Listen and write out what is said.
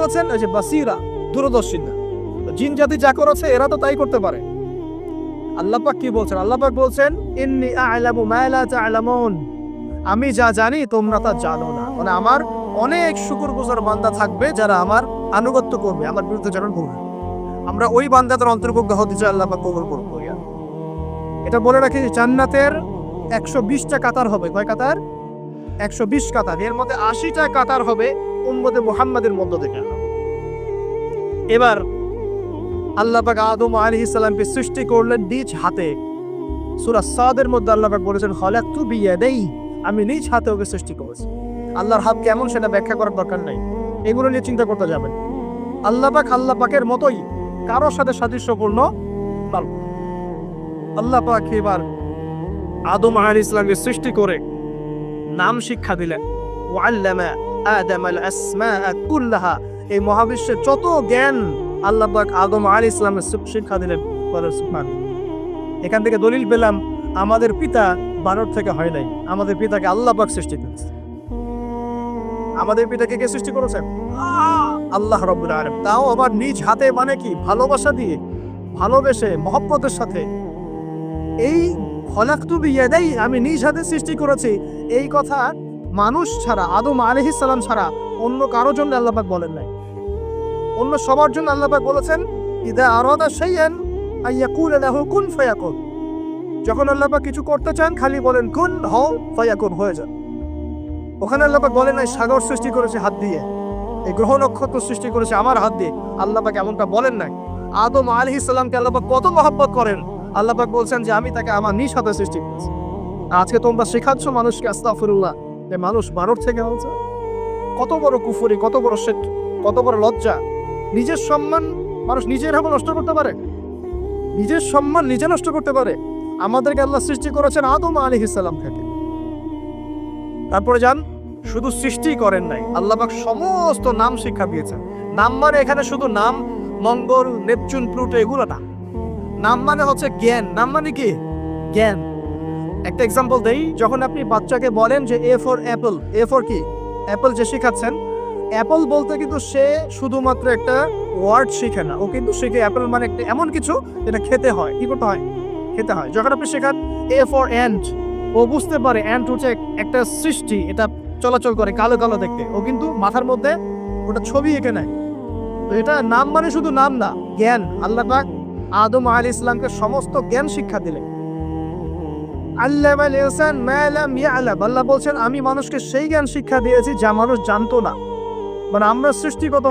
করেছেন? ওই যে বাসিরা, দূরদর্শী না। জিন জাতি যা করেছে এরা তো তাই করতে পারে। আল্লাহ পাক কি বলছেন? আল্লাহ পাক বলছেন ইন্নী আ'লামু মা লা তা'লামুন, আমি যা জানি তোমরা তা জানো না। মানে আমার অনেক শুকরগুজার বান্দা থাকবে যারা আমার আনুগত্য করবে, আমার বিরুদ্ধে যারা করবে। আমরা ওই বান্দাদের অন্তর্ভুক্ত হতে চাই, আল্লাহ পাক কবুল করুন। এটা বলে রাখি যে জান্নাতের 120টা কাতার হবে। কয় কাতার? 120 কাতার। এর মধ্যে 80টা কাতার হবে উম্মতে মুহাম্মাদের মধ্য থেকে। এবার আল্লাহ পাক আদম আলাইহিস সালামকে সৃষ্টি করলেন নিজ হাতে। সূরা সাদের মধ্যে আল্লাহ পাক বলেছেন খালাকতু বিয়াদাই, আমি নিজ হাতে ওকে সৃষ্টি করেছি। আল্লাহর হাত কেমন সেটা ব্যাখ্যা করার দরকার নাই, এগুলো নিয়ে চিন্তা করতে যাবেন। আল্লাহ পাকের মতোই কারোর সাথে সাদৃশ্যপূর্ণ নয়। আল্লাহ পাক এবার আদম আলাইহিস সালামকে সৃষ্টি করে নাম শিক্ষা দিলেন। ওয়াল্লামা আদামাল আসমাআ কুল্লাহা, এই মহাবিশ্বের যত জ্ঞান আল্লাহ পাক আদম আলাইহিস সালামকে শিক্ষা দিলেন। সুবহানাল্লাহ। এখান থেকে দলিল পেলাম আমাদের পিতা বানর থেকে হয় নাই, আমাদের পিতাকে আল্লাহ পাক সৃষ্টি করেছেন। আমাদের পিতাকে কে সৃষ্টি করেছেন? আল্লাহ রাব্বুল আলামিন। তাও আবার নিজ হাতে, মানে কি? ভালোবাসা দিয়ে, ভালোবেসে, মহব্বতের সাথে। এই খলাকতু বিয়াদাই, আমি নিজ হাতে সৃষ্টি করেছি, এই কথা মানুষ ছাড়া, আদম আলাইহিস সালাম ছাড়া অন্য কারোর জন্য আল্লাহ পাক বলেন নাই। অন্য সবার জন্য আল্লাহ পাক বলেছেন ইদা আরাদা শাইআন আইয়াকুলা লাহু কুন ফায়াকুন। যখন আল্লাহ পাক কিছু করতে চান খালি বলেন কুন হও, ফায়াকুন, হয়ে যায়। ওখানে আল্লাহ পাক বলেন নাই সাগর সৃষ্টি করেছে হাত দিয়ে, এই গ্রহ নক্ষত্র সৃষ্টি করেছে আমার হাত দিয়ে। আল্লাহ পাক এমনটা বলেন নাই। আদম আলাইহিস সালামকে আল্লাহ পাক কত মহব্বত করেন, আল্লাহ পাক বলছেন যে আমি তাকে আমার নিজ হাতে সৃষ্টি করেছি। আজকে তোমরা শেখাচ্ছ মানুষকে আস্তাগফিরুল্লাহ, যে মানুষ বানর থেকে হয়েছে। কত বড় কুফরি, কত বড় শিরক, কত বড় লজ্জা। নিজের সম্মান মানুষ নিজের ভাবে নষ্ট করতে পারে, নিজের সম্মান নিজে নষ্ট করতে পারে। আমাদেরকে আল্লাহ সৃষ্টি করেছেন আদম আলাইহিস সালাম থেকে। তারপরে যান, শুধু সৃষ্টি করেন নাই, আল্লাহ পাক সমস্ত নাম শিক্ষা দিয়েছেন। নাম মানে এখানে শুধু নাম, মঙ্গল, নেপচুন, প্লুটো এগুলো না। নাম মানে হচ্ছে জ্ঞান। নাম মানে কি? জ্ঞান। একটা এক্সাম্পল দেই, যখন আপনি বাচ্চাকে বলেন যে A for Apple, A for কি? অ্যাপল যে শেখাচ্ছেন, অ্যাপল বলতে কিন্তু সে শুধুমাত্র একটা ওয়ার্ড শিখে না, ও কিন্তু শিখে অ্যাপল মানে একটা এমন কিছু যেটা খেতে হয়। কি করতে হয়? খেতে হয়। যখন আপনি শেখান এ ফর অ্যান্ট, ও বুঝতে পারে অ্যান্ট হচ্ছে একটা সৃষ্টি, এটা চলাচল করে, কালো কালো দেখতে। ও কিন্তু মাথার মধ্যে ওটা ছবি এঁকে নেয়। তো এটা নাম মানে শুধু নাম না, জ্ঞান। আল্লাহ পাক আদম আলাইহিস সালামকে সমস্ত জ্ঞান শিক্ষা দিলেন। আল্লামাল ইনসান মা লাম ইয়ালাম, আল্লাহ বলছেন আমি মানুষকে সেই জ্ঞান শিক্ষা দিয়েছি যা মানুষ জানতো না। মানে আমরা সৃষ্টিগত